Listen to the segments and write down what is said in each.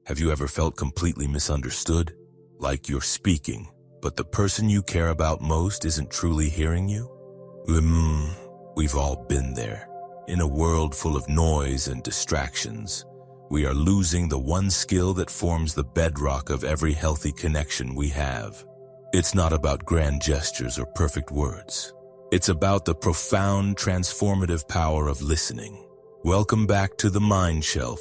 Have you ever felt completely misunderstood? Like you're speaking, but the person you care about most isn't truly hearing you? We've all been there. In a world full of noise and distractions, we are losing the one skill that forms the bedrock of every healthy connection we have. It's not about grand gestures or perfect words. It's about the profound, transformative power of listening. Welcome back to the Mind Shelf,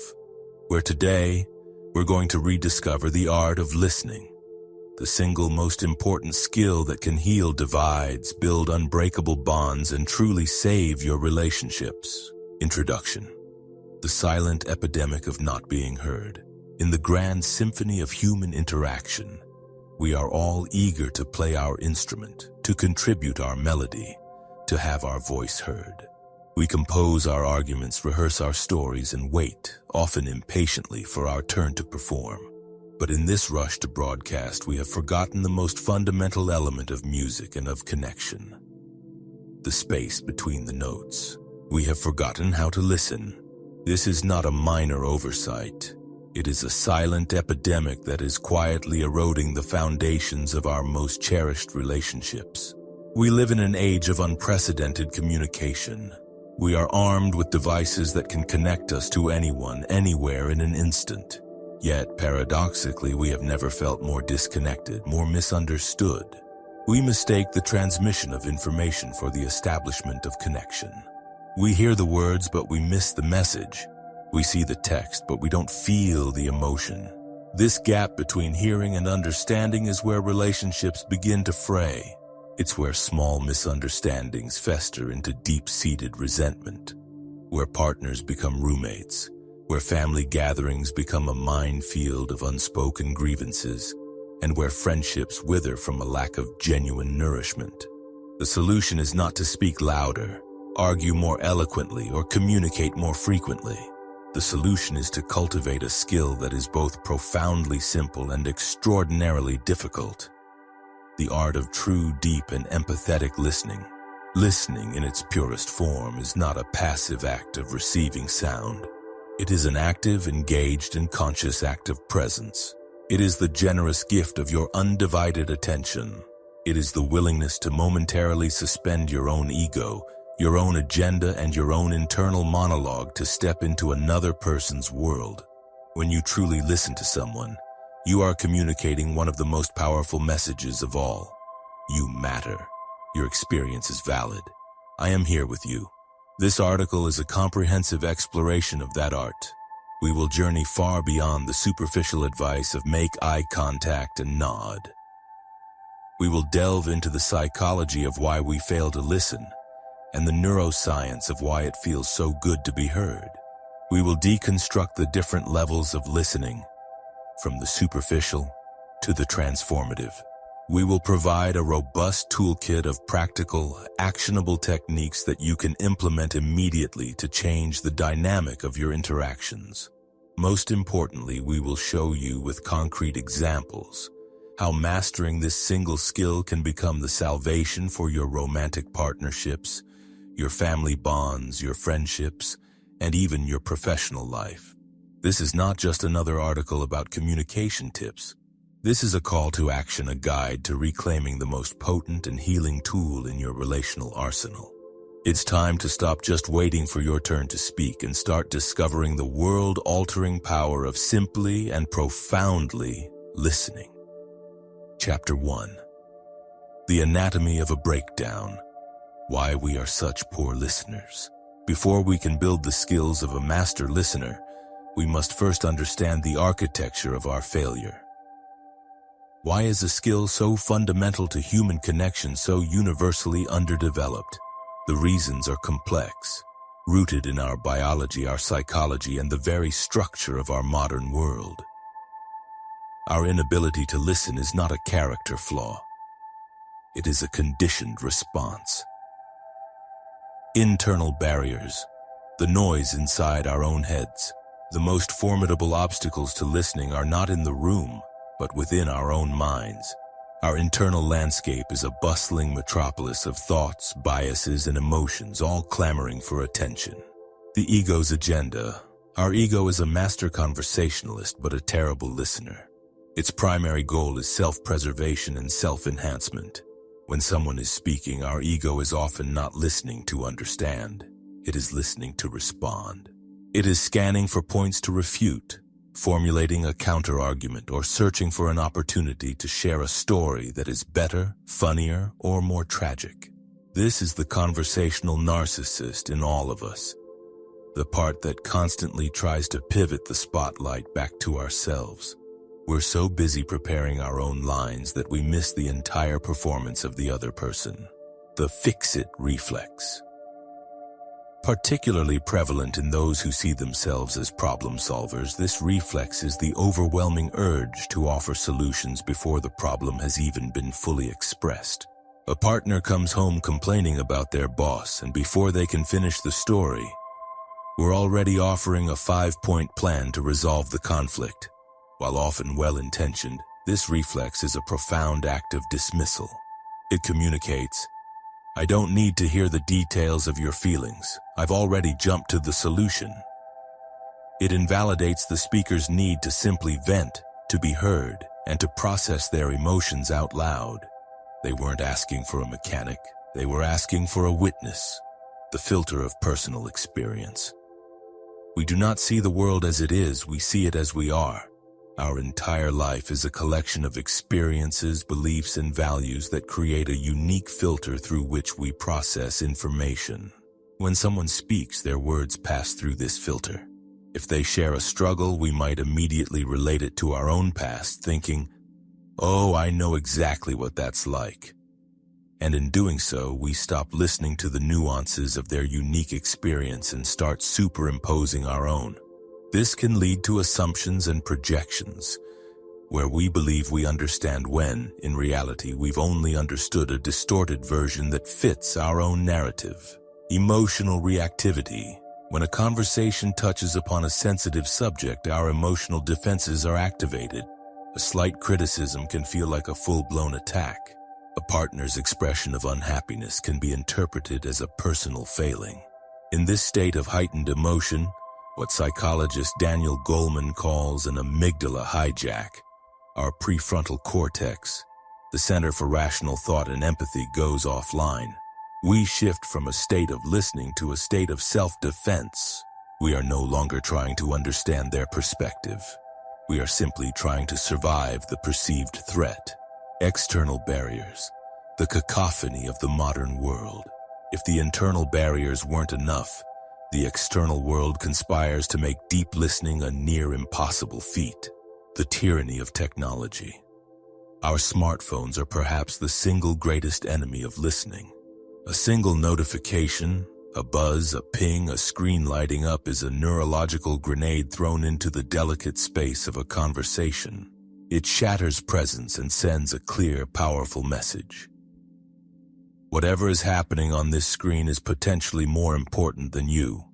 where today we're going to rediscover the art of listening, the single most important skill that can heal divides, build unbreakable bonds, and truly save your relationships. Introduction. The silent epidemic of not being heard. In the grand symphony of human interaction, we are all eager to play our instrument, to contribute our melody, to have our voice heard. We compose our arguments, rehearse our stories, and wait, often impatiently, for our turn to perform. But in this rush to broadcast, we have forgotten the most fundamental element of music and of connection: the space between the notes. We have forgotten how to listen. This is not a minor oversight. It is a silent epidemic that is quietly eroding the foundations of our most cherished relationships. We live in an age of unprecedented communication. We are armed with devices that can connect us to anyone, anywhere in an instant. Yet, paradoxically, we have never felt more disconnected, more misunderstood. We mistake the transmission of information for the establishment of connection. We hear the words, but we miss the message. We see the text, but we don't feel the emotion. This gap between hearing and understanding is where relationships begin to fray. It's where small misunderstandings fester into deep-seated resentment, where partners become roommates, where family gatherings become a minefield of unspoken grievances, and where friendships wither from a lack of genuine nourishment. The solution is not to speak louder, argue more eloquently, or communicate more frequently. The solution is to cultivate a skill that is both profoundly simple and extraordinarily difficult: the art of true, deep, and empathetic listening. Listening in its purest form is not a passive act of receiving sound. It is an active, engaged, and conscious act of presence. It is the generous gift of your undivided attention. It is the willingness to momentarily suspend your own ego, your own agenda, and your own internal monologue to step into another person's world. When you truly listen to someone, you are communicating one of the most powerful messages of all. You matter. Your experience is valid. I am here with you. This article is a comprehensive exploration of that art. We will journey far beyond the superficial advice of make eye contact and nod. We will delve into the psychology of why we fail to listen, and the neuroscience of why it feels so good to be heard. We will deconstruct the different levels of listening, from the superficial to the transformative. We will provide a robust toolkit of practical, actionable techniques that you can implement immediately to change the dynamic of your interactions. Most importantly, we will show you with concrete examples how mastering this single skill can become the salvation for your romantic partnerships, your family bonds, your friendships, and even your professional life. This is not just another article about communication tips. This is a call to action, a guide to reclaiming the most potent and healing tool in your relational arsenal. It's time to stop just waiting for your turn to speak and start discovering the world-altering power of simply and profoundly listening. Chapter 1. The Anatomy of a Breakdown. Why we are such poor listeners. Before we can build the skills of a master listener, we must first understand the architecture of our failure. Why is a skill so fundamental to human connection so universally underdeveloped? The reasons are complex, rooted in our biology, our psychology, and the very structure of our modern world. Our inability to listen is not a character flaw. It is a conditioned response. Internal barriers, the noise inside our own heads. The most formidable obstacles to listening are not in the room, but within our own minds. Our internal landscape is a bustling metropolis of thoughts, biases, and emotions, all clamoring for attention. The ego's agenda, Our ego is a master conversationalist but a terrible listener. Its primary goal is self-preservation and self-enhancement. When someone is speaking, our ego is often not listening to understand. It is listening to respond. It is scanning for points to refute, formulating a counter-argument, or searching for an opportunity to share a story that is better, funnier, or more tragic. This is the conversational narcissist in all of us, the part that constantly tries to pivot the spotlight back to ourselves. We're so busy preparing our own lines that we miss the entire performance of the other person. The fix-it reflex. Particularly prevalent in those who see themselves as problem solvers, this reflex is the overwhelming urge to offer solutions before the problem has even been fully expressed. A partner comes home complaining about their boss, and before they can finish the story, we're already offering a 5-point plan to resolve the conflict. While often well-intentioned, this reflex is a profound act of dismissal. It communicates, "I don't need to hear the details of your feelings. I've already jumped to the solution." It invalidates the speaker's need to simply vent, to be heard, and to process their emotions out loud. They weren't asking for a mechanic. They were asking for a witness, the filter of personal experience. We do not see the world as it is, we see it as we are. Our entire life is a collection of experiences, beliefs, and values that create a unique filter through which we process information. When someone speaks, their words pass through this filter. If they share a struggle, we might immediately relate it to our own past, thinking, "Oh, I know exactly what that's like." And in doing so, we stop listening to the nuances of their unique experience and start superimposing our own. This can lead to assumptions and projections, where we believe we understand when, in reality, we've only understood a distorted version that fits our own narrative. Emotional reactivity. When a conversation touches upon a sensitive subject, our emotional defenses are activated. A slight criticism can feel like a full-blown attack. A partner's expression of unhappiness can be interpreted as a personal failing. In this state of heightened emotion, what psychologist Daniel Goleman calls an amygdala hijack, our prefrontal cortex, the center for rational thought and empathy, goes offline. We shift from a state of listening to a state of self-defense. We are no longer trying to understand their perspective. We are simply trying to survive the perceived threat. External barriers, the cacophony of the modern world. If the internal barriers weren't enough, the external world conspires to make deep listening a near impossible feat. The tyranny of technology. Our smartphones are perhaps the single greatest enemy of listening. A single notification, a buzz, a ping, a screen lighting up is a neurological grenade thrown into the delicate space of a conversation. It shatters presence and sends a clear, powerful message. Whatever is happening on this screen is potentially more important than you.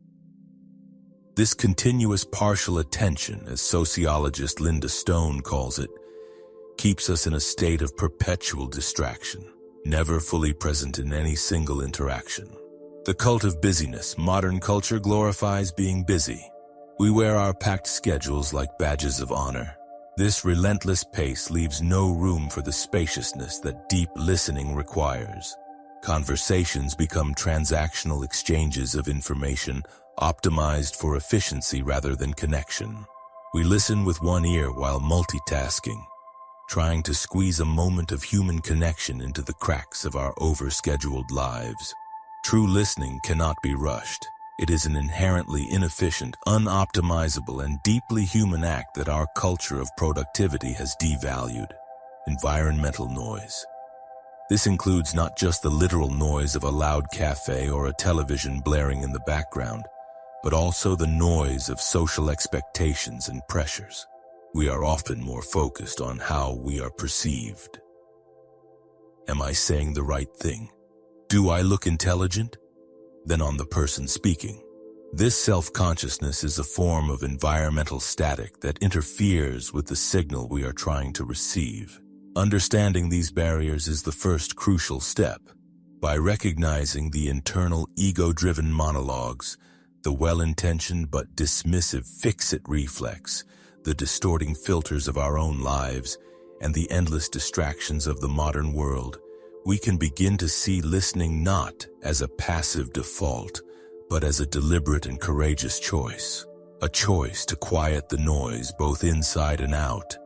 This continuous partial attention, as sociologist Linda Stone calls it, keeps us in a state of perpetual distraction, never fully present in any single interaction. The cult of busyness. Modern culture glorifies being busy. We wear our packed schedules like badges of honor. This relentless pace leaves no room for the spaciousness that deep listening requires. Conversations become transactional exchanges of information, optimized for efficiency rather than connection. We listen with one ear while multitasking, trying to squeeze a moment of human connection into the cracks of our overscheduled lives. True listening cannot be rushed. It is an inherently inefficient, unoptimizable, and deeply human act that our culture of productivity has devalued. Environmental noise. This includes not just the literal noise of a loud cafe or a television blaring in the background, but also the noise of social expectations and pressures. We are often more focused on how we are perceived. Am I saying the right thing? Do I look intelligent? Than on the person speaking. This self-consciousness is a form of environmental static that interferes with the signal we are trying to receive. Understanding these barriers is the first crucial step. By recognizing the internal ego-driven monologues, The well-intentioned but dismissive fix-it reflex, the distorting filters of our own lives, and the endless distractions of the modern world, we can begin to see listening not as a passive default, but as a deliberate and courageous choice. A choice to quiet the noise both inside and out.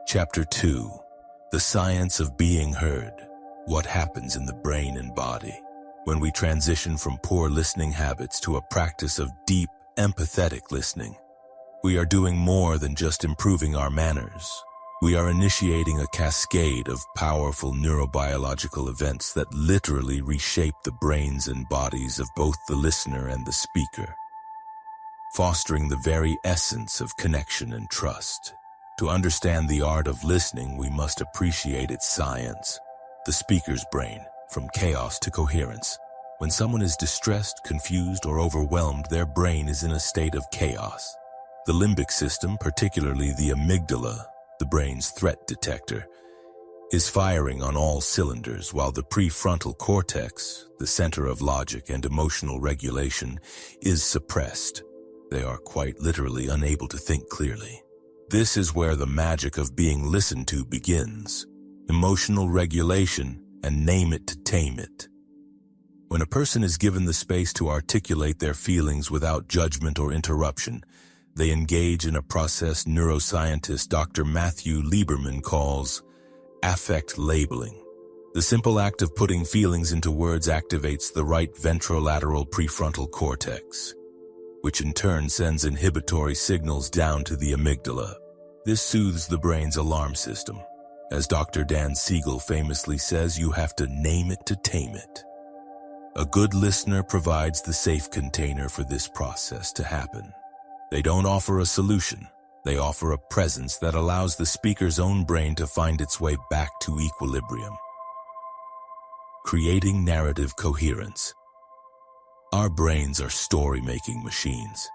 Chapter 2. The Science of Being Heard. What happens in the brain and body when we transition from poor listening habits to a practice of deep, empathetic listening? We are doing more than just improving our manners. We are initiating a cascade of powerful neurobiological events that literally reshape the brains and bodies of both the listener and the speaker, fostering the very essence of connection and trust. To understand the art of listening, we must appreciate its science. The speaker's brain, from chaos to coherence. When someone is distressed, confused, or overwhelmed, their brain is in a state of chaos. The limbic system, particularly the amygdala, the brain's threat detector, is firing on all cylinders, while the prefrontal cortex, the center of logic and emotional regulation, is suppressed. They are quite literally unable to think clearly. This is where the magic of being listened to begins. Emotional regulation, and name it to tame it. When a person is given the space to articulate their feelings without judgment or interruption, they engage in a process neuroscientist Dr. Matthew Lieberman calls affect labeling. The simple act of putting feelings into words activates the right ventrolateral prefrontal cortex, which in turn sends inhibitory signals down to the amygdala. This soothes the brain's alarm system. As Dr. Dan Siegel famously says, you have to name it to tame it. A good listener provides the safe container for this process to happen. They don't offer a solution. They offer a presence that allows the speaker's own brain to find its way back to equilibrium. Creating narrative coherence. Our brains are story-making machines.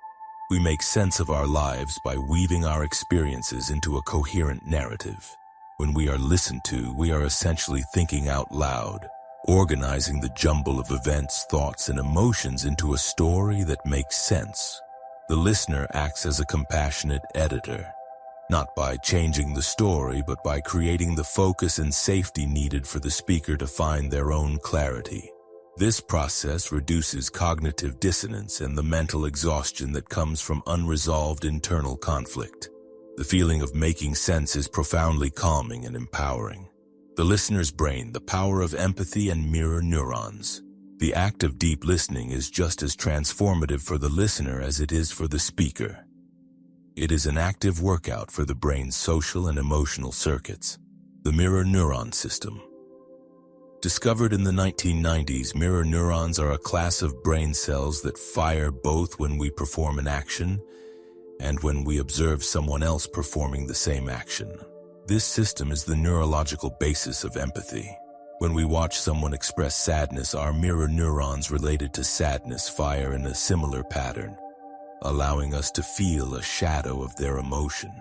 We make sense of our lives by weaving our experiences into a coherent narrative. When we are listened to, we are essentially thinking out loud, organizing the jumble of events, thoughts, and emotions into a story that makes sense. The listener acts as a compassionate editor, not by changing the story, but by creating the focus and safety needed for the speaker to find their own clarity. This process reduces cognitive dissonance and the mental exhaustion that comes from unresolved internal conflict. The feeling of making sense is profoundly calming and empowering. The listener's brain, the power of empathy and mirror neurons. The act of deep listening is just as transformative for the listener as it is for the speaker. It is an active workout for the brain's social and emotional circuits. The mirror neuron system. Discovered in the 1990s, mirror neurons are a class of brain cells that fire both when we perform an action and when we observe someone else performing the same action. This system is the neurological basis of empathy. When we watch someone express sadness, our mirror neurons related to sadness fire in a similar pattern, allowing us to feel a shadow of their emotion.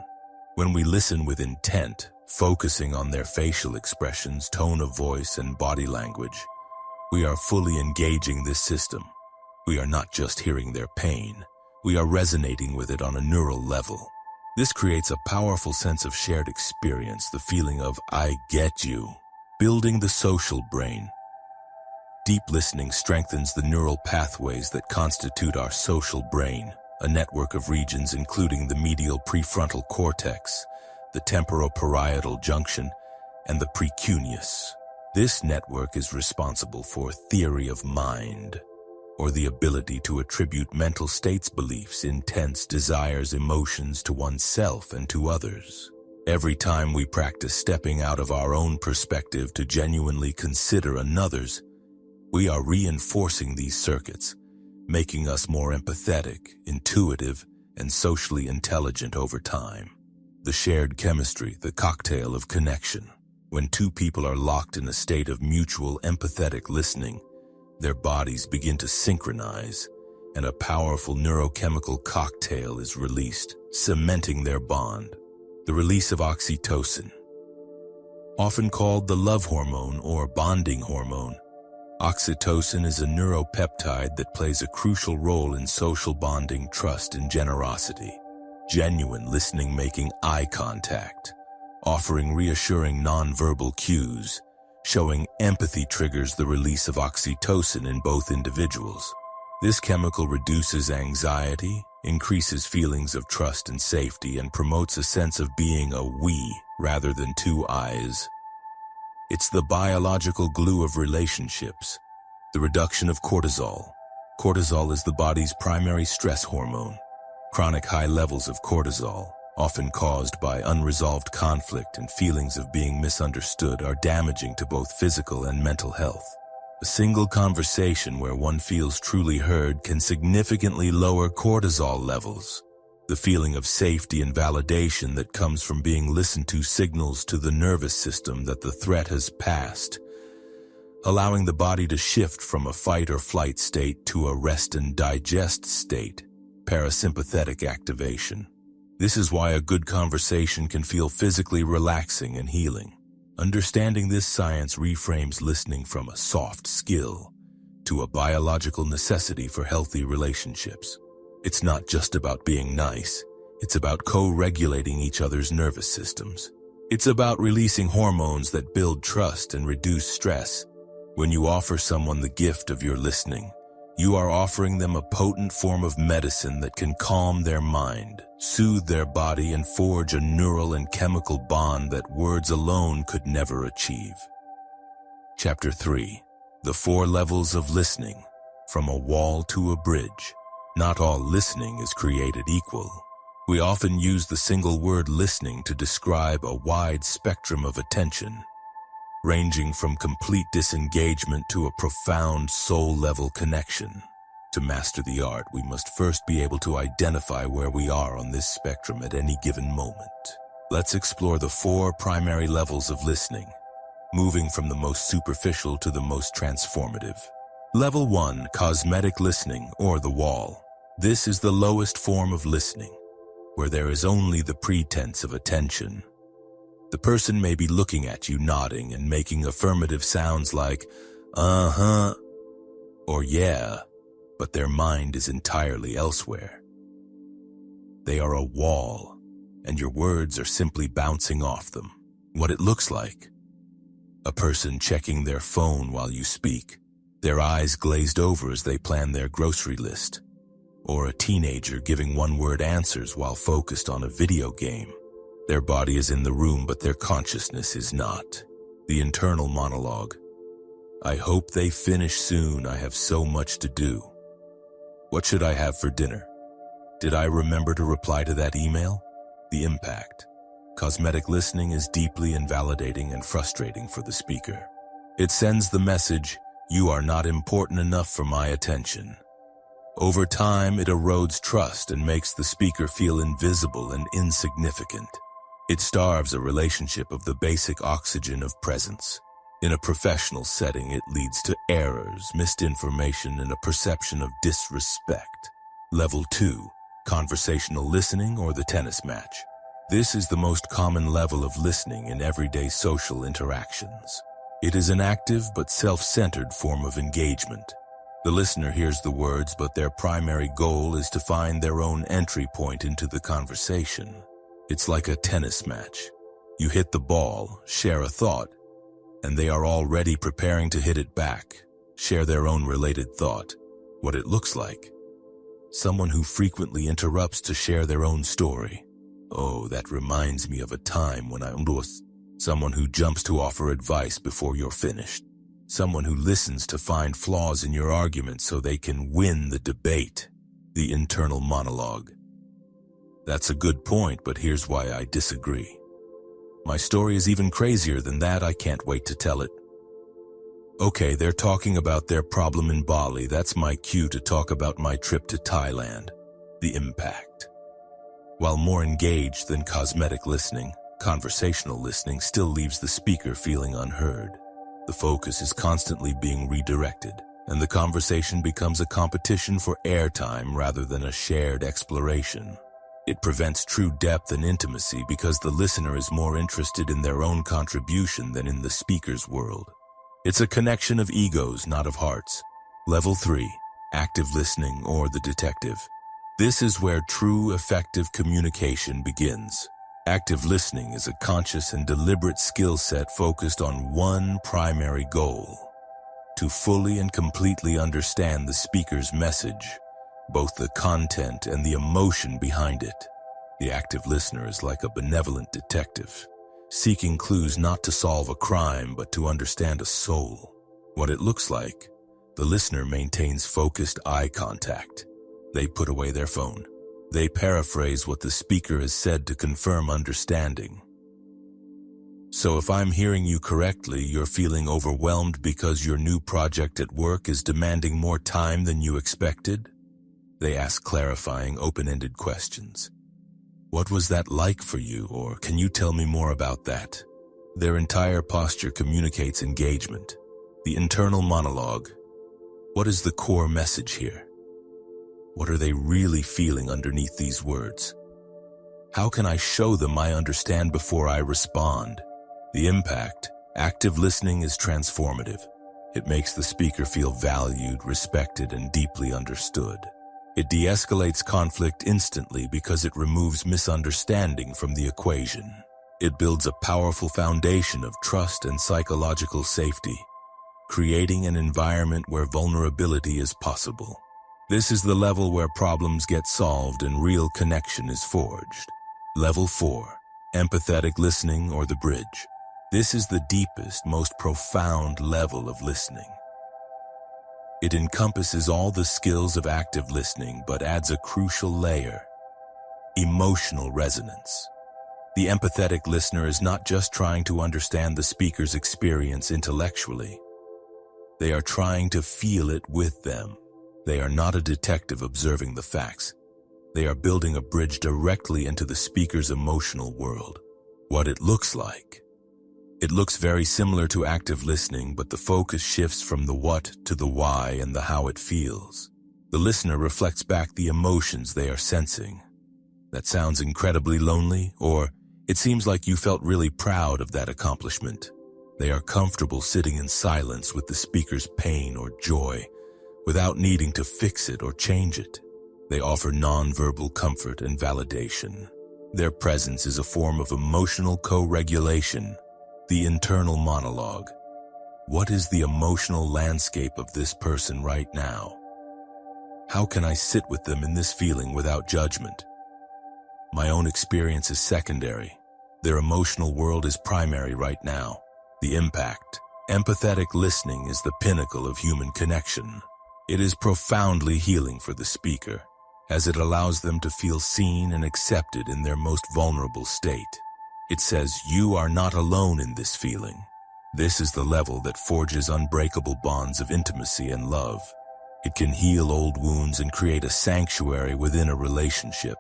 When we listen with intent, focusing on their facial expressions, tone of voice, and body language, we are fully engaging this system. We are not just hearing their pain, we are resonating with it on a neural level. This creates a powerful sense of shared experience, the feeling of "I get you." Building the social brain. Deep listening strengthens the neural pathways that constitute our social brain, a network of regions including the medial prefrontal cortex, the temporoparietal junction, and the precuneus. This network is responsible for theory of mind, or the ability to attribute mental states, beliefs, intents, desires, emotions to oneself and to others. Every time we practice stepping out of our own perspective to genuinely consider another's, we are reinforcing these circuits, making us more empathetic, intuitive, and socially intelligent over time. The shared chemistry, the cocktail of connection. When two people are locked in a state of mutual empathetic listening, their bodies begin to synchronize, and a powerful neurochemical cocktail is released, cementing their bond. The release of oxytocin, often called the love hormone or bonding hormone, Oxytocin is a neuropeptide that plays a crucial role in social bonding, trust, and generosity. Genuine listening, making eye contact, offering reassuring nonverbal cues, showing empathy triggers the release of oxytocin in both individuals. This chemical reduces anxiety, increases feelings of trust and safety, and promotes a sense of being a we rather than two I's. It's the biological glue of relationships. The reduction of cortisol. Cortisol is the body's primary stress hormone. Chronic high levels of cortisol, often caused by unresolved conflict and feelings of being misunderstood, are damaging to both physical and mental health. A single conversation where one feels truly heard can significantly lower cortisol levels. The feeling of safety and validation that comes from being listened to signals to the nervous system that the threat has passed, allowing the body to shift from a fight or flight state to a rest and digest state, parasympathetic activation. This is why a good conversation can feel physically relaxing and healing. Understanding this science reframes listening from a soft skill to a biological necessity for healthy relationships. It's not just about being nice. It's about co-regulating each other's nervous systems. It's about releasing hormones that build trust and reduce stress. When you offer someone the gift of your listening, you are offering them a potent form of medicine that can calm their mind, soothe their body, and forge a neural and chemical bond that words alone could never achieve. Chapter 3. The 4 Levels of Listening. From a Wall to a Bridge. Not all listening is created equal. We often use the single word listening to describe a wide spectrum of attention, ranging from complete disengagement to a profound soul-level connection. To master the art, we must first be able to identify where we are on this spectrum at any given moment. Let's explore the 4 primary levels of listening, moving from the most superficial to the most transformative. Level 1, cosmetic listening, or the wall. This is the lowest form of listening, where there is only the pretense of attention. The person may be looking at you, nodding and making affirmative sounds like, uh-huh, or yeah, but their mind is entirely elsewhere. They are a wall, and your words are simply bouncing off them. What it looks like: a person checking their phone while you speak, their eyes glazed over as they plan their grocery list, or a teenager giving one-word answers while focused on a video game. Their body is in the room, but their consciousness is not. The internal monologue. I hope they finish soon. I have so much to do. What should I have for dinner? Did I remember to reply to that email? The impact. Cosmetic listening is deeply invalidating and frustrating for the speaker. It sends the message, you are not important enough for my attention. Over time, it erodes trust and makes the speaker feel invisible and insignificant. It starves a relationship of the basic oxygen of presence. In a professional setting, it leads to errors, misinformation, and a perception of disrespect. Level 2, conversational listening, or the tennis match. This is the most common level of listening in everyday social interactions. It is an active but self-centered form of engagement. The listener hears the words, but their primary goal is to find their own entry point into the conversation. It's like a tennis match. You hit the ball, share a thought, and they are already preparing to hit it back, share their own related thought. What it looks like: someone who frequently interrupts to share their own story. Oh, that reminds me of a time when I was. Someone who jumps to offer advice before you're finished. Someone who listens to find flaws in your argument so they can win the debate. The internal monologue. That's a good point, but here's why I disagree. My story is even crazier than that. I can't wait to tell it. Okay, they're talking about their problem in Bali. That's my cue to talk about my trip to Thailand. The impact. While more engaged than cosmetic listening, conversational listening still leaves the speaker feeling unheard. The focus is constantly being redirected, and the conversation becomes a competition for airtime rather than a shared exploration. It prevents true depth and intimacy because the listener is more interested in their own contribution than in the speaker's world. It's a connection of egos, not of hearts. Level 3, active listening or the detective. This is where true, effective communication begins. Active listening is a conscious and deliberate skill set focused on one primary goal: to fully and completely understand the speaker's message, both the content and the emotion behind it. The active listener is like a benevolent detective, seeking clues not to solve a crime but to understand a soul. What it looks like: the listener maintains focused eye contact. They put away their phone. They paraphrase what the speaker has said to confirm understanding. So if I'm hearing you correctly, you're feeling overwhelmed because your new project at work is demanding more time than you expected? They ask clarifying, open-ended questions. What was that like for you, or can you tell me more about that? Their entire posture communicates engagement. The internal monologue. What is the core message here? What are they really feeling underneath these words? How can I show them I understand before I respond? The impact: active listening is transformative. It makes the speaker feel valued, respected, and deeply understood. It de-escalates conflict instantly because it removes misunderstanding from the equation. It builds a powerful foundation of trust and psychological safety, creating an environment where vulnerability is possible. This is the level where problems get solved and real connection is forged. Level 4, empathetic listening or the bridge. This is the deepest, most profound level of listening. It encompasses all the skills of active listening but adds a crucial layer: emotional resonance. The empathetic listener is not just trying to understand the speaker's experience intellectually. They are trying to feel it with them. They are not a detective observing the facts. They are building a bridge directly into the speaker's emotional world. What it looks like: it looks very similar to active listening, but the focus shifts from the what to the why and the how it feels. The listener reflects back the emotions they are sensing. That sounds incredibly lonely, or it seems like you felt really proud of that accomplishment. They are comfortable sitting in silence with the speaker's pain or joy, without needing to fix it or change it. They offer nonverbal comfort and validation. Their presence is a form of emotional co-regulation. The internal monologue. What is the emotional landscape of this person right now? How can I sit with them in this feeling without judgment? My own experience is secondary. Their emotional world is primary right now. The impact. Empathetic listening is the pinnacle of human connection. It is profoundly healing for the speaker, as it allows them to feel seen and accepted in their most vulnerable state. It says, you are not alone in this feeling. This is the level that forges unbreakable bonds of intimacy and love. It can heal old wounds and create a sanctuary within a relationship,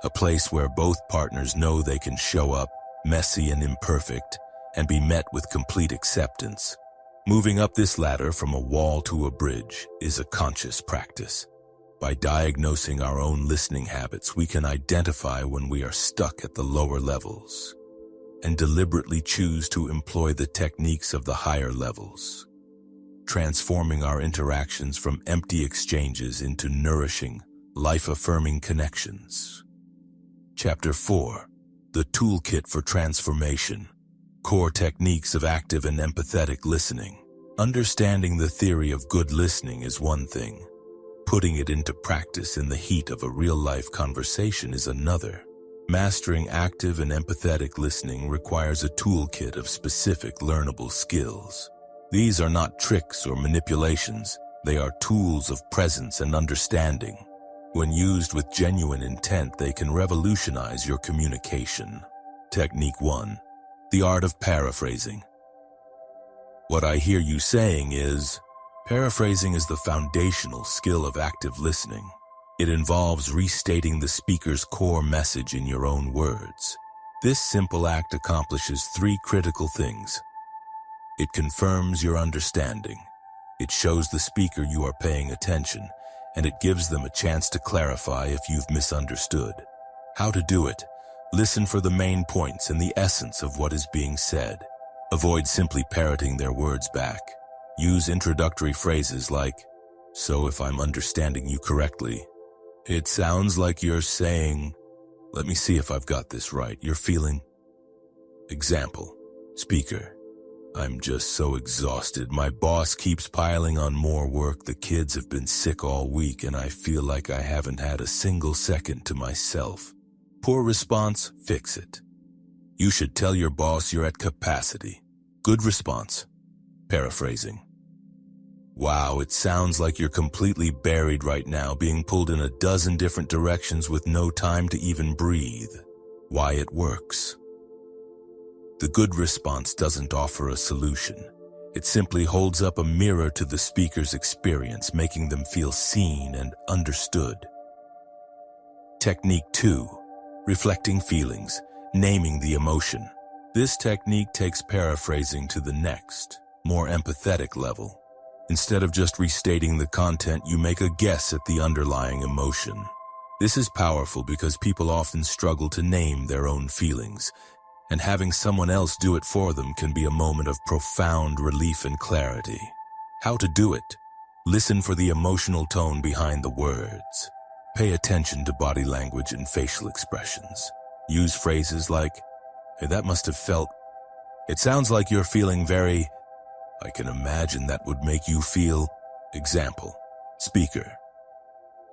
a place where both partners know they can show up, messy and imperfect, and be met with complete acceptance. Moving up this ladder from a wall to a bridge is a conscious practice. By diagnosing our own listening habits, we can identify when we are stuck at the lower levels and deliberately choose to employ the techniques of the higher levels, transforming our interactions from empty exchanges into nourishing, life-affirming connections. Chapter 4. The Toolkit for Transformation. Core techniques of active and empathetic listening. Understanding the theory of good listening is one thing. Putting it into practice in the heat of a real-life conversation is another. Mastering active and empathetic listening requires a toolkit of specific learnable skills. These are not tricks or manipulations. They are tools of presence and understanding. When used with genuine intent, they can revolutionize your communication. Technique 1. The art of paraphrasing. What I hear you saying is, paraphrasing is the foundational skill of active listening. It involves restating the speaker's core message in your own words. This simple act accomplishes 3 critical things. It confirms your understanding. It shows the speaker you are paying attention, and it gives them a chance to clarify if you've misunderstood. How to do it? Listen for the main points and the essence of what is being said. Avoid simply parroting their words back. Use introductory phrases like, "So if I'm understanding you correctly, it sounds like you're saying, let me see if I've got this right. You're feeling." Example, speaker, "I'm just so exhausted. My boss keeps piling on more work. The kids have been sick all week and I feel like I haven't had a single second to myself." Poor response, fix it. "You should tell your boss you're at capacity." Good response, paraphrasing, "Wow, it sounds like you're completely buried right now, being pulled in a dozen different directions with no time to even breathe." Why it works. The good response doesn't offer a solution. It simply holds up a mirror to the speaker's experience, making them feel seen and understood. Technique 2, reflecting feelings, naming the emotion. This technique takes paraphrasing to the next, more empathetic level. Instead of just restating the content, you make a guess at the underlying emotion. This is powerful because people often struggle to name their own feelings, and having someone else do it for them can be a moment of profound relief and clarity. How to do it? Listen for the emotional tone behind the words. Pay attention to body language and facial expressions. Use phrases like, "Hey, that must have felt," "It sounds like you're feeling very," "I can imagine that would make you feel." Example, speaker,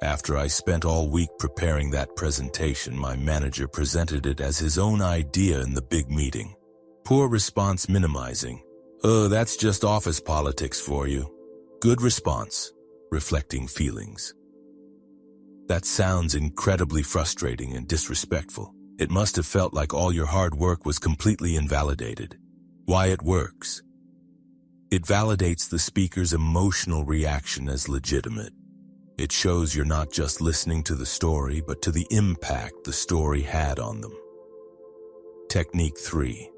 "After I spent all week preparing that presentation, my manager presented it as his own idea in the big meeting." Poor response, minimizing, "Oh, that's just office politics for you." Good response, reflecting feelings. "That sounds incredibly frustrating and disrespectful. It must have felt like all your hard work was completely invalidated." Why it works. It validates the speaker's emotional reaction as legitimate. It shows you're not just listening to the story, but to the impact the story had on them. Technique 3.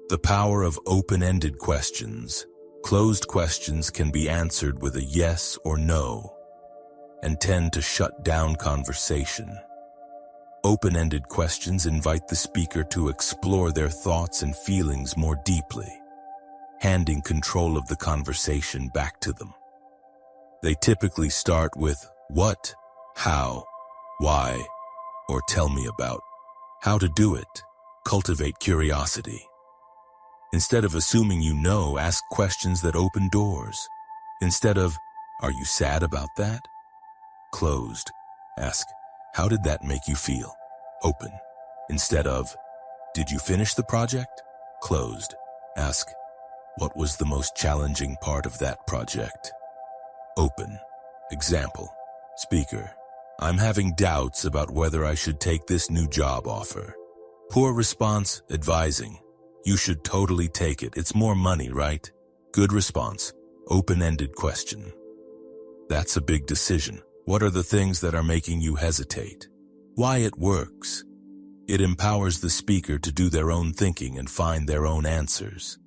The power of open-ended questions. Closed questions can be answered with a yes or no, and tend to shut down conversation. Open-ended questions invite the speaker to explore their thoughts and feelings more deeply, handing control of the conversation back to them. They typically start with what, how, why, or tell me about. How to do it. Cultivate curiosity. Instead of assuming you know, ask questions that open doors. Instead of, "Are you sad about that?" Closed. Ask, "How did that make you feel?" Open. Instead of, "Did you finish the project?" Closed. Ask, "What was the most challenging part of that project?" Open. Example, speaker, "I'm having doubts about whether I should take this new job offer." Poor response, advising, "You should totally take it. It's more money, right?" Good response, open-ended question. "That's a big decision. What are the things that are making you hesitate?" Why it works. It empowers the speaker to do their own thinking and find their own answers.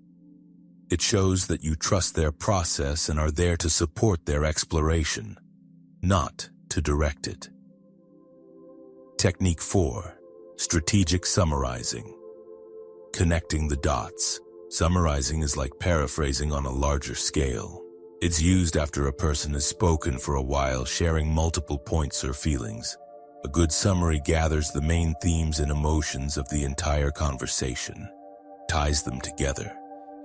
It shows that you trust their process and are there to support their exploration, not to direct it. Technique 4. Strategic summarizing. Connecting the dots. Summarizing is like paraphrasing on a larger scale. It's used after a person has spoken for a while, sharing multiple points or feelings. A good summary gathers the main themes and emotions of the entire conversation, ties them together,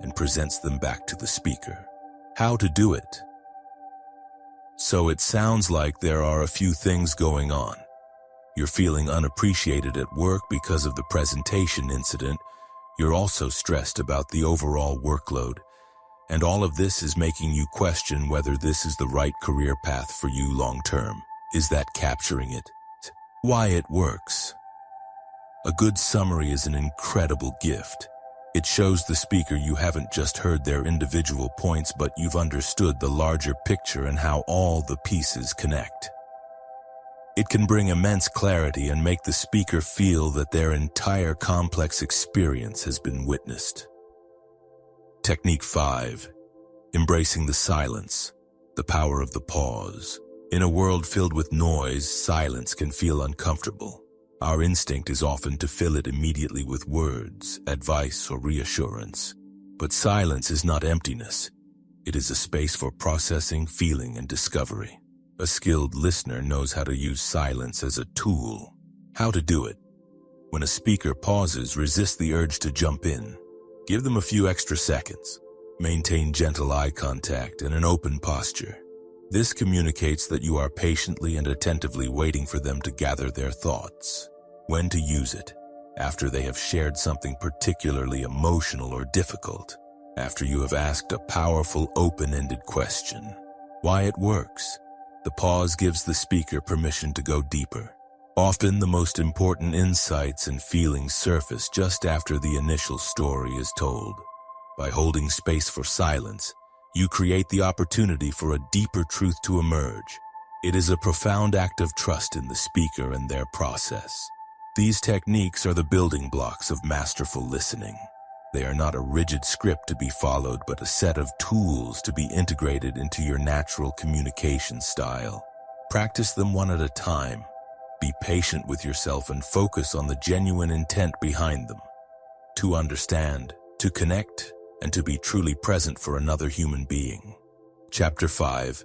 and presents them back to the speaker. How to do it. So it sounds like there are a few things going on. You're feeling unappreciated at work because of the presentation incident. You're also stressed about the overall workload. And all of this is making you question whether this is the right career path for you long term. Is that capturing it? Why it works. A good summary is an incredible gift. It shows the speaker you haven't just heard their individual points, but you've understood the larger picture and how all the pieces connect. It can bring immense clarity and make the speaker feel that their entire complex experience has been witnessed. Technique 5. Embracing the silence, the power of the pause. In a world filled with noise, silence can feel uncomfortable. Our instinct is often to fill it immediately with words, advice, or reassurance. But silence is not emptiness. It is a space for processing, feeling, and discovery. A skilled listener knows how to use silence as a tool. How to do it. When a speaker pauses, resist the urge to jump in. Give them a few extra seconds. Maintain gentle eye contact and an open posture. This communicates that you are patiently and attentively waiting for them to gather their thoughts. When to use it. After they have shared something particularly emotional or difficult. After you have asked a powerful, open-ended question. Why it works. The pause gives the speaker permission to go deeper. Often the most important insights and feelings surface just after the initial story is told. By holding space for silence, you create the opportunity for a deeper truth to emerge. It is a profound act of trust in the speaker and their process. These techniques are the building blocks of masterful listening. They are not a rigid script to be followed, but a set of tools to be integrated into your natural communication style. Practice them one at a time. Be patient with yourself and focus on the genuine intent behind them. To understand, to connect, and to be truly present for another human being. Chapter 5.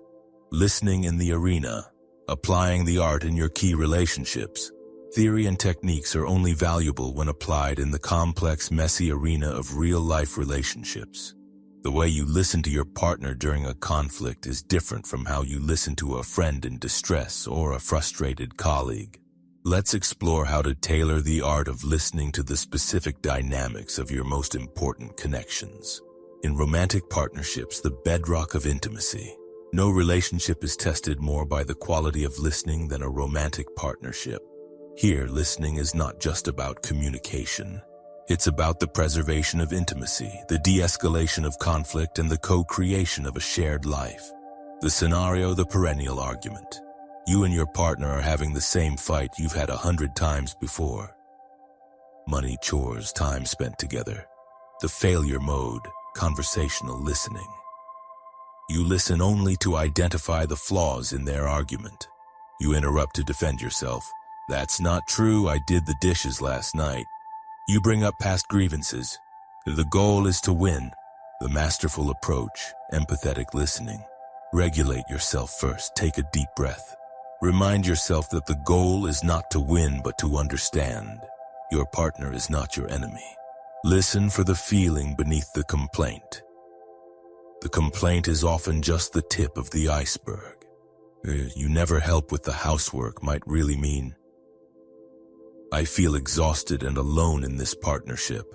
Listening in the Arena. Applying the art in your key relationships. Theory and techniques are only valuable when applied in the complex, messy arena of real-life relationships. The way you listen to your partner during a conflict is different from how you listen to a friend in distress or a frustrated colleague. Let's explore how to tailor the art of listening to the specific dynamics of your most important connections. In romantic partnerships, the bedrock of intimacy. No relationship is tested more by the quality of listening than a romantic partnership. Here, listening is not just about communication. It's about the preservation of intimacy, the de-escalation of conflict, and the co-creation of a shared life. The scenario, the perennial argument. You and your partner are having the same fight you've had 100 times before. Money, chores, time spent together. The failure mode, conversational listening. You listen only to identify the flaws in their argument. You interrupt to defend yourself. That's not true, I did the dishes last night. You bring up past grievances. The goal is to win. The masterful approach, empathetic listening. Regulate yourself first, take a deep breath. Remind yourself that the goal is not to win but to understand. Your partner is not your enemy. Listen for the feeling beneath the complaint. The complaint is often just the tip of the iceberg. You never help with the housework might really mean, I feel exhausted and alone in this partnership.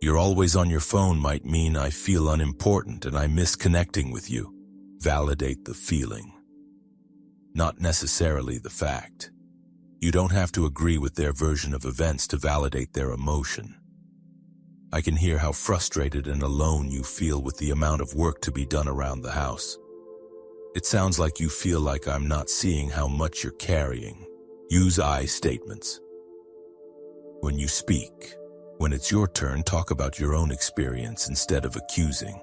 You're always on your phone might mean I feel unimportant and I miss connecting with you. Validate the feeling, not necessarily the fact. You don't have to agree with their version of events to validate their emotion. I can hear how frustrated and alone you feel with the amount of work to be done around the house. It sounds like you feel like I'm not seeing how much you're carrying. Use I statements. When you speak, when it's your turn, talk about your own experience instead of accusing.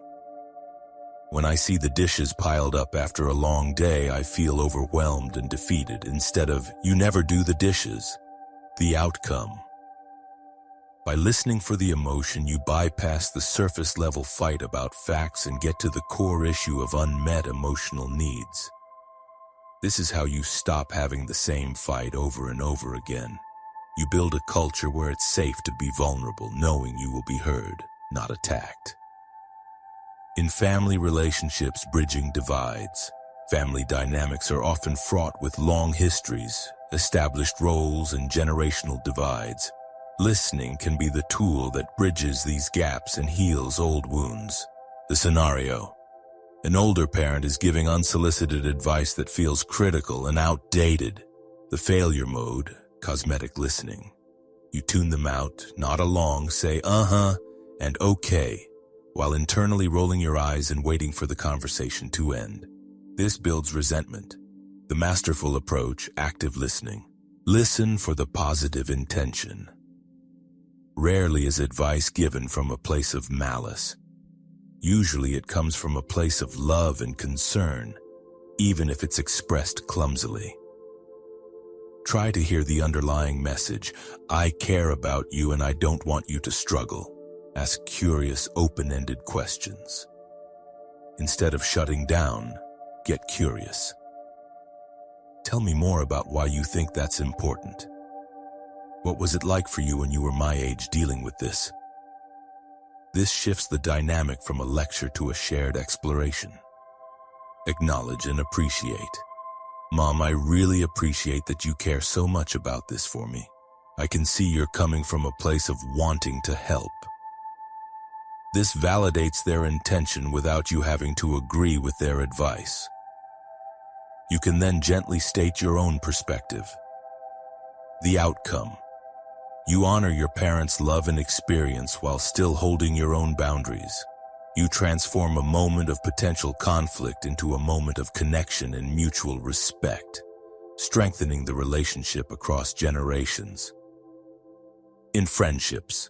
When I see the dishes piled up after a long day, I feel overwhelmed and defeated instead of, you never do the dishes. The outcome. By listening for the emotion, you bypass the surface-level fight about facts and get to the core issue of unmet emotional needs. This is how you stop having the same fight over and over again. You build a culture where it's safe to be vulnerable, knowing you will be heard, not attacked. In family relationships, bridging divides. Family dynamics are often fraught with long histories, established roles, and generational divides. Listening can be the tool that bridges these gaps and heals old wounds. The scenario. An older parent is giving unsolicited advice that feels critical and outdated. The failure mode, cosmetic listening. You tune them out, nod along, say and okay, while internally rolling your eyes and waiting for the conversation to end. This builds resentment. The masterful approach, active listening. Listen for the positive intention. Rarely is advice given from a place of malice. Usually it comes from a place of love and concern, even if it's expressed clumsily. Try to hear the underlying message. I care about you and I don't want you to struggle. Ask curious, open-ended questions. Instead of shutting down, get curious. Tell me more about why you think that's important. What was it like for you when you were my age dealing with this? This shifts the dynamic from a lecture to a shared exploration. Acknowledge and appreciate. Mom, I really appreciate that you care so much about this for me. I can see you're coming from a place of wanting to help. This validates their intention without you having to agree with their advice. You can then gently state your own perspective. The outcome. You honor your parents' love and experience while still holding your own boundaries. You transform a moment of potential conflict into a moment of connection and mutual respect, strengthening the relationship across generations. In friendships,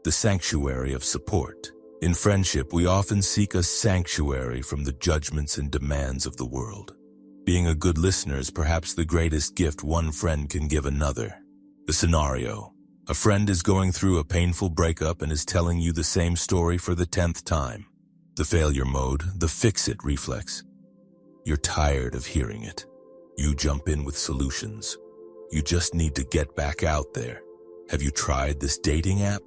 the sanctuary of support. In friendship, we often seek a sanctuary from the judgments and demands of the world. Being a good listener is perhaps the greatest gift one friend can give another. The scenario. A friend is going through a painful breakup and is telling you the same story for the 10th time. The failure mode, the fix-it reflex. You're tired of hearing it. You jump in with solutions. You just need to get back out there. Have you tried this dating app?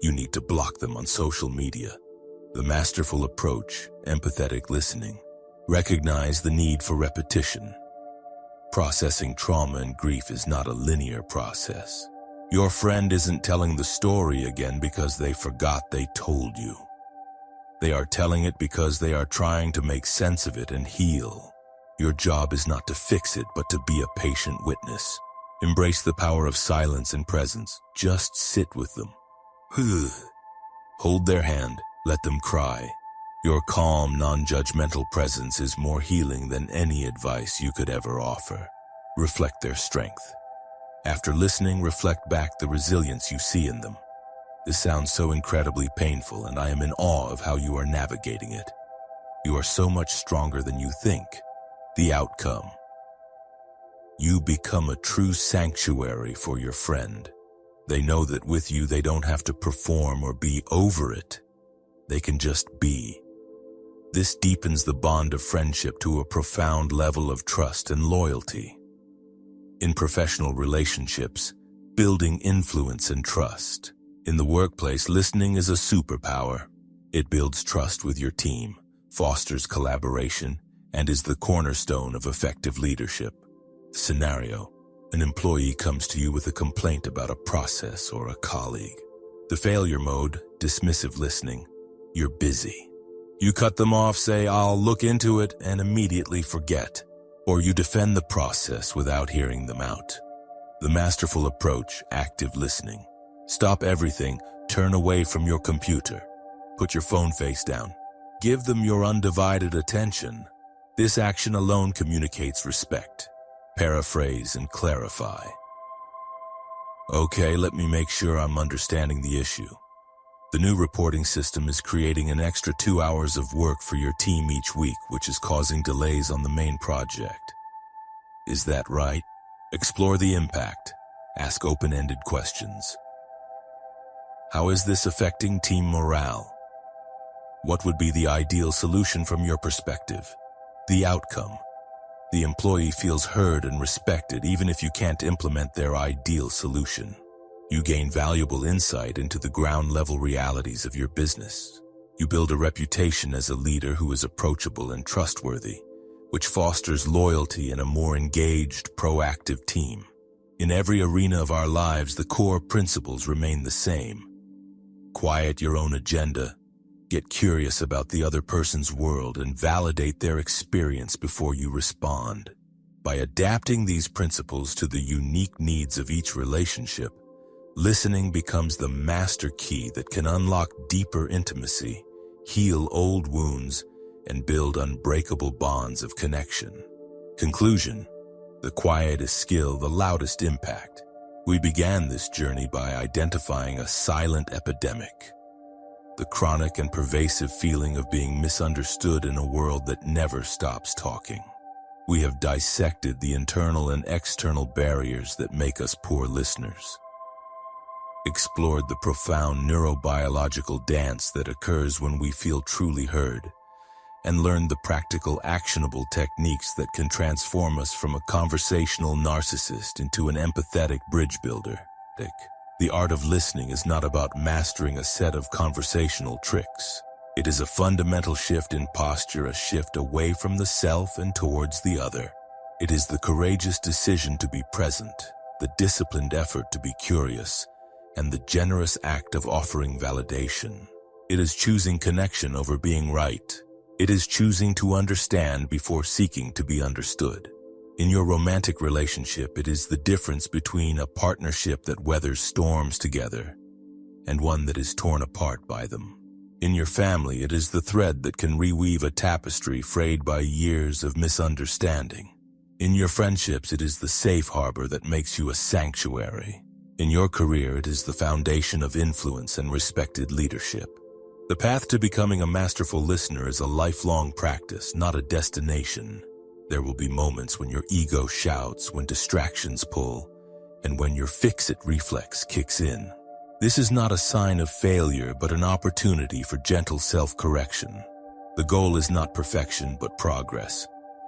You need to block them on social media. The masterful approach, empathetic listening. Recognize the need for repetition. Processing trauma and grief is not a linear process. Your friend isn't telling the story again because they forgot they told you. They are telling it because they are trying to make sense of it and heal. Your job is not to fix it, but to be a patient witness. Embrace the power of silence and presence. Just sit with them. Hold their hand. Let them cry. Your calm, non-judgmental presence is more healing than any advice you could ever offer. Reflect their strength. After listening, reflect back the resilience you see in them. This sounds so incredibly painful, and I am in awe of how you are navigating it. You are so much stronger than you think. The outcome. You become a true sanctuary for your friend. They know that with you they don't have to perform or be over it. They can just be. This deepens the bond of friendship to a profound level of trust and loyalty. In professional relationships, building influence and trust. In the workplace, listening is a superpower. It builds trust with your team, fosters collaboration, and is the cornerstone of effective leadership. Scenario: an employee comes to you with a complaint about a process or a colleague. The failure mode, dismissive listening. You're busy. You cut them off, say, "I'll look into it," and immediately forget. Or you defend the process without hearing them out. The masterful approach, active listening. Stop everything, turn away from your computer. Put your phone face down. Give them your undivided attention. This action alone communicates respect. Paraphrase and clarify. Okay, let me make sure I'm understanding the issue. The new reporting system is creating an extra 2 hours of work for your team each week, which is causing delays on the main project. Is that right? Explore the impact. Ask open-ended questions. How is this affecting team morale? What would be the ideal solution from your perspective? The outcome. The employee feels heard and respected even if you can't implement their ideal solution. You gain valuable insight into the ground-level realities of your business. You build a reputation as a leader who is approachable and trustworthy, which fosters loyalty and a more engaged, proactive team. In every arena of our lives, the core principles remain the same. Quiet your own agenda, get curious about the other person's world, and validate their experience before you respond. By adapting these principles to the unique needs of each relationship, listening becomes the master key that can unlock deeper intimacy, heal old wounds, and build unbreakable bonds of connection. Conclusion: the quietest skill, the loudest impact. We began this journey by identifying a silent epidemic, the chronic and pervasive feeling of being misunderstood in a world that never stops talking. We have dissected the internal and external barriers that make us poor listeners, explored the profound neurobiological dance that occurs when we feel truly heard, and learned the practical, actionable techniques that can transform us from a conversational narcissist into an empathetic bridge builder. The art of listening is not about mastering a set of conversational tricks. It is a fundamental shift in posture, a shift away from the self and towards the other. It is the courageous decision to be present, the disciplined effort to be curious, and the generous act of offering validation. It is choosing connection over being right. It is choosing to understand before seeking to be understood. In your romantic relationship, it is the difference between a partnership that weathers storms together and one that is torn apart by them. In your family, it is the thread that can reweave a tapestry frayed by years of misunderstanding. In your friendships, it is the safe harbor that makes you a sanctuary. In your career, it is the foundation of influence and respected leadership. The path to becoming a masterful listener is a lifelong practice, not a destination. There will be moments when your ego shouts, when distractions pull, and when your fix-it reflex kicks in. This is not a sign of failure, but an opportunity for gentle self-correction. The goal is not perfection, but progress.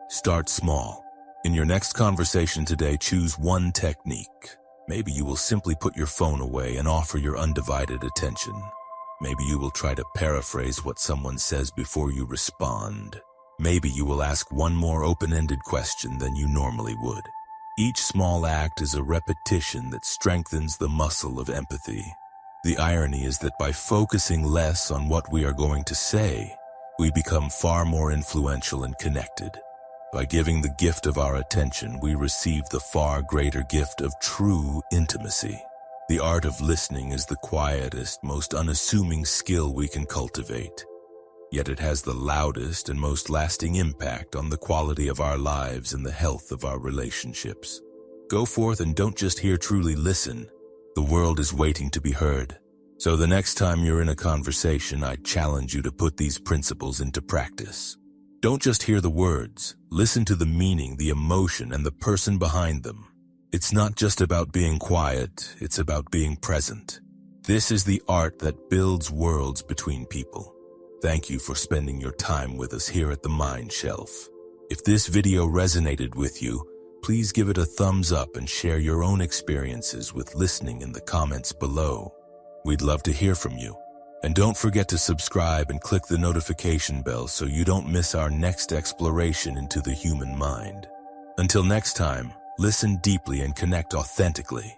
Start small. In your next conversation today, choose one technique. Maybe you will simply put your phone away and offer your undivided attention. Maybe you will try to paraphrase what someone says before you respond. Maybe you will ask one more open-ended question than you normally would. Each small act is a repetition that strengthens the muscle of empathy. The irony is that by focusing less on what we are going to say, we become far more influential and connected. By giving the gift of our attention, we receive the far greater gift of true intimacy. The art of listening is the quietest, most unassuming skill we can cultivate. Yet it has the loudest and most lasting impact on the quality of our lives and the health of our relationships. Go forth and don't just hear, truly listen. The world is waiting to be heard. So the next time you're in a conversation, I challenge you to put these principles into practice. Don't just hear the words. Listen to the meaning, the emotion, and the person behind them. It's not just about being quiet, it's about being present. This is the art that builds worlds between people. Thank you for spending your time with us here at the Mind Shelf. If this video resonated with you, please give it a thumbs up and share your own experiences with listening in the comments below. We'd love to hear from you. And don't forget to subscribe and click the notification bell so you don't miss our next exploration into the human mind. Until next time, listen deeply and connect authentically.